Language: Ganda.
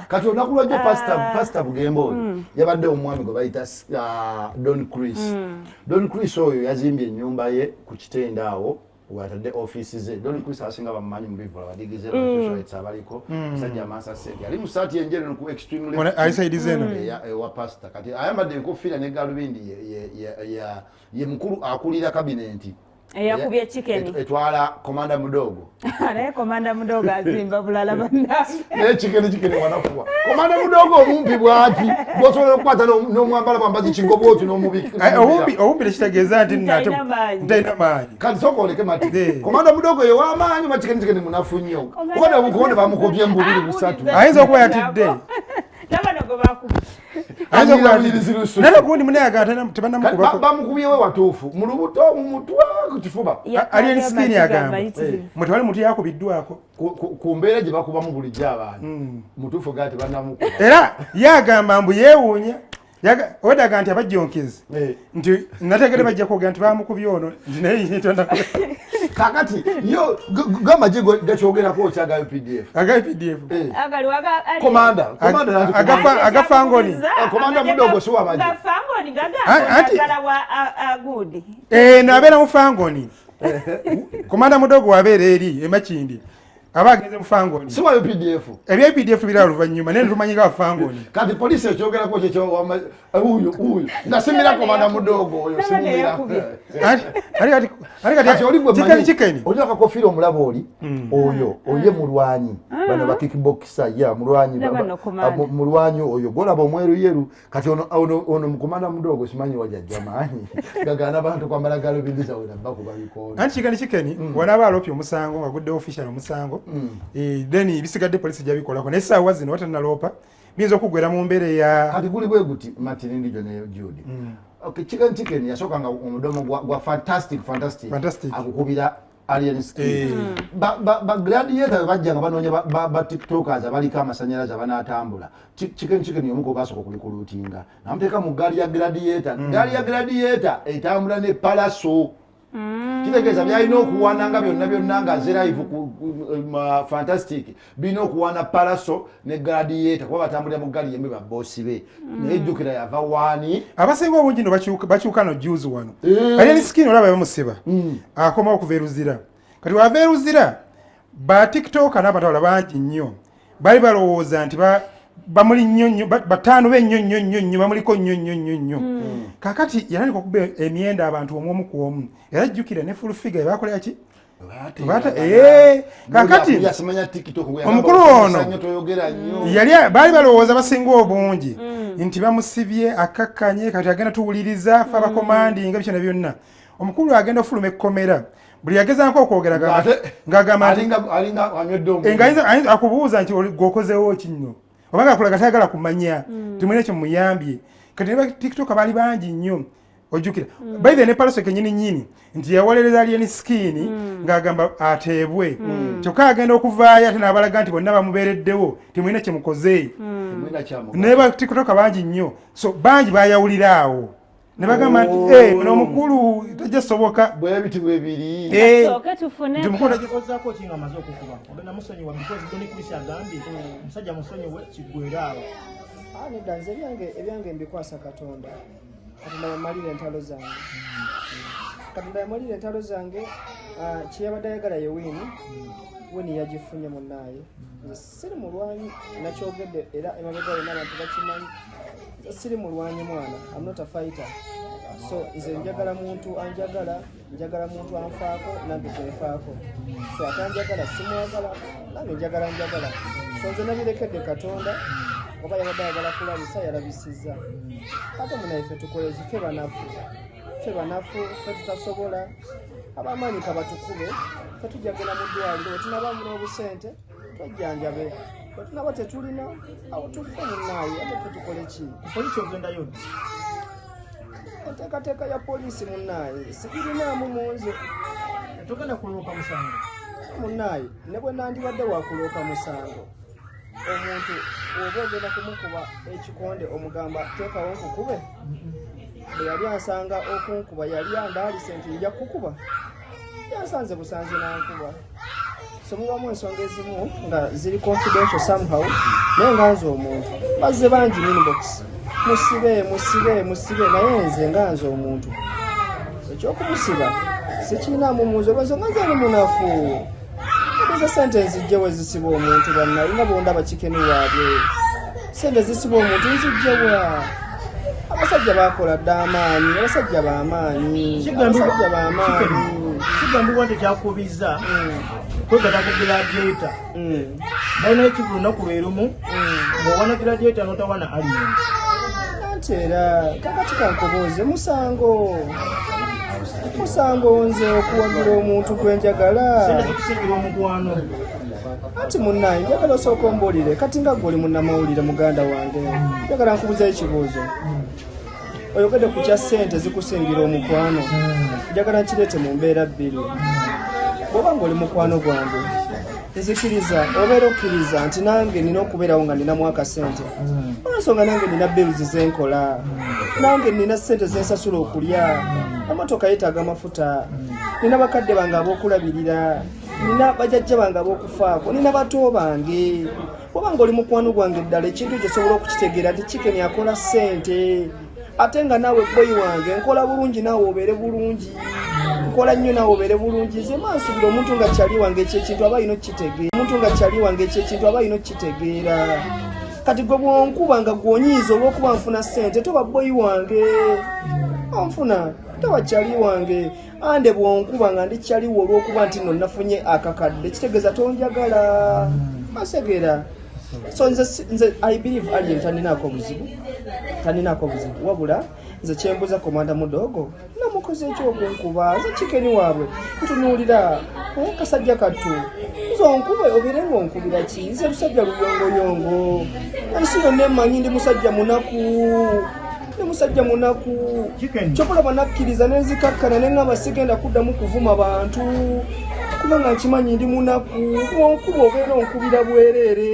kati onakulwa jo pastor Bugembo yabadde omwami gwe bayita Don Chris. Don Chris oyo yazimbye ennyumba ye ku Kitende awo watadde offices ze. Don Chris asinga bamanyi mu bivuga badigize ba socialites abaliko sajja amasa sente ali mu sati enjero ku extremely on I say dizeno wa pastor kati ayambadde enkofira ne galubindi ye mukulu akulira cabinet yakubye chicken etwala komanda mudogo ale komanda mudogo azimba bulala banda chicken wanafuwa komanda mudogo omumpi bwati bosobola okukwata n'omwambala bambazi kigobo otu n'omubiki owumbire kitegeeza nti ntaina maanyi kati sooka oleke mati komanda mudogo ye w'amaanyi ma chicken munafu nnyo kubona bukonde bamukobye embubiri busatu ayinza okuba yatidde tabanogo bakubi nana kundi munayaga tebanamukuba bamukubyewe watuufu mu lubuto mu mutwe ku kifuba ali enisikini agamba mwetewali mutu yakubiddwako ku mbeera gye bakubamu bulijjo abaana mutuufu gaa tebanamukuba era yagamba mbu yeewuunya odaga nti abajjonkezi nti nategere bajja kwogera nti bamukubye ono nti naye kakati yo gamaje gakyogerako okyaga UPDF komanda agafangoni komanda mudogo si wabaje agafangoni gagala wa agudi nabeera mu fangoni komanda mudogo wabeera eri emakindi aba agenze mu fangoni si wa UPDF ebya UPDF birala luvannyuma naye tumanyika wa fangoni kati polisi ekyogerako kyekyo uyu nasimira komanda mudogo oyo simumira kati chicken oli akakofira omulaba oli oyo oye mulwanyi bano ba kickboxer ya mulwanyi oyo golaba omweru yeru kati ono mukomanda mudogo simanyi wajja maanyi gagana bantu kwambala galo bindiza wena bakuba bikono anti chicken wanaba alopye omusango nga gudde official omusango then bisigadde polisi jabikolako naye essaawa zino watanalopa biyinza okugwera mu mbeera ya kati guli bwe guti matirindi gyo ne Judy okay chicken yasookanga omudomo gwa fantastic akukubira alien skin ba gladiator bajjanga banoonya ba tiktokers abaliko amasanyalaze abanatambula chicken yomuko basoko kulikulutinga namuteeka mu gaali ya gladiator etambula ne palaso kitegeeza byalina okuwananga byonna nga zeraive fantastic birina okuwana palaso ne gladiator kuba batambulira mu gaali yemwe baboosi be naye ejjukira yava waani abasinga obungi no bakyuka no juzi wano alien skin olaba bamusiba akoma okuveeruzira kati waveeruzira ba tiktok n'abatawala bangi nnyo bali balowooza nti bamuli nnyo bataano b'ennyonnyo bamuliko nnyo kakati yalandika okuba emyenda abantu omu ku omu era jjukira ne full figure bakolera ki kakati omukulu ono baali balowooza basinga obungi nti bamusibye akakkanye kati agenda tuwuliriza fe abakomandinga bikyona byonna omukulu agenda ofuluma ekkomera buli yagezanko okwogera ng'agamba akubuuza nti gwokozeewo ki nno obanga akulaga tayagala kumanya timwine ekyo mumuyambye kati ne tiktok baali bangi nnyo ojjukira baithe ne palaso kenyini nti yawolereza alien skin ng'agamba ateebwe kyokka agenda okuvaayo ate n'abalaga nti bonna bamubeereddewo timwine kye mukoze ne ba tiktok bangi nnyo so bangi bayawulira awo ne bagamba nti n'omukulu tajja soboka bwe biti bwebiri soke tufune kozako kinga amaze okukuba obena musonyiwa because Don Chris agambye musajja musonyiwe kigwera awo danze ebyange mbikwasa Katonda Katonda yamalira entalo zange kiyabadde ayagala yewini weni yagifunye munnaye siri mulwanyi nakyogedde era emabega yonna abantu bakimanyi siri mulwanyi mwana I'm not a fighter so nze njagala muntu anjagala njagala muntu anfaako nange kwefaako so atanjagala simwagala nange njagala so nze nabirekedde Katonda oba yabadde ayagala kulabisa yalabisizza ate munaife tukole zife banafu fe tutasobola abamanyi kabatukube fe tujagala mu ddwaliro wetunabamu n'obusente twejjanjabe wetunaba tetulina awo tufe munnaye ate fe tukole ki polisi ogendayo enteekateeka ya polisi munnaye sigirinaamu munze togenda kuloopa musango munnaye ne bwe nandibadde wakuloopa musango omuntu oba ogenda kumukuba ekikonde omugamba teekawo nkukube bwe yali ansanga okunkuba yali andaalise nti nja kukuba yansanze busanzi nankuba Semubamu ensonga ezimu nga ziri confidential somehow naye nga nze omuntu bazze bangi inbox musibe naye nze nga nze omuntu ekyokumusiba sikiinaamu muzo lwazo nga nze ali munafu eza sente nzijje we zisiba omuntu bannaye nga bondaba kikeni waabwe sente zisiba omuntu nzijjewa abasajja bakola dda amaanyi abasajja b'amaanyi kigambibwa nti kyakubiza kwegata ku gladiator balina ekivulu lunaku lwerumu ng'owana gladiator n'otawana alien anti era kakati kankoboze musango nze okuwagira omuntu gwenjagala kusingira omukwano anti munnaye njagala osooka ombuulire kati nga gwe oli munnamawulire muganda wange njagala nkubuzayo ekibuuzo oyogedde ku kya ssente zikusingira omukwano njagala nkireete mu mbeera bbiri bw'oba ng'oli mukwano gwange nzikiriza obeera okkiriza nti nange nina okubeerawo nga ninamu akasente olwensonga nange nina bills zenkola nange nina ssente zensasula okulya emotoka yeetaaga amafuta nina bakadde bange ab'okulabirira nina bajajja bange ab'okufaako nina bato bange bw'oba ng'oli mukwano gwange ddala ekintu ekyo osobola okukitegeera nti Chicken akola ssente ate nga naawe boyi wange nkola bulungi naawe obeere bulungi nkola nnyo naawe obeere bulungi nze mansubira omuntu nga kyali wange ekyekintu aba alina okukitegeera kati gwe bwonkuba nga gwonyiiza olw'okuba nfuna ssente toba boyi wange onfuna toba kyali wange ande bwonkuba nga ndi kyaliwo olw'okuba nti nno nafunye akakadde kitegeeza tonjagala asegera so nze I believe alien taninaako buzibu wabula nze kyembuza komanda mudogo namukoze ekyokunkuba nze Chicken waabwe ntunuulira kasajja kattu nze onkuba obeere ng'onkubira ki nze musajja luyongoyongo ensi yonna emmanyi ndi musajja munaku kyokola banakkiriza nenzikakkana ne ngamba sigenda kuddamu kuvuma bantu kubanga nkimanyi ndi munaku onkuba obeera onkubira bwereere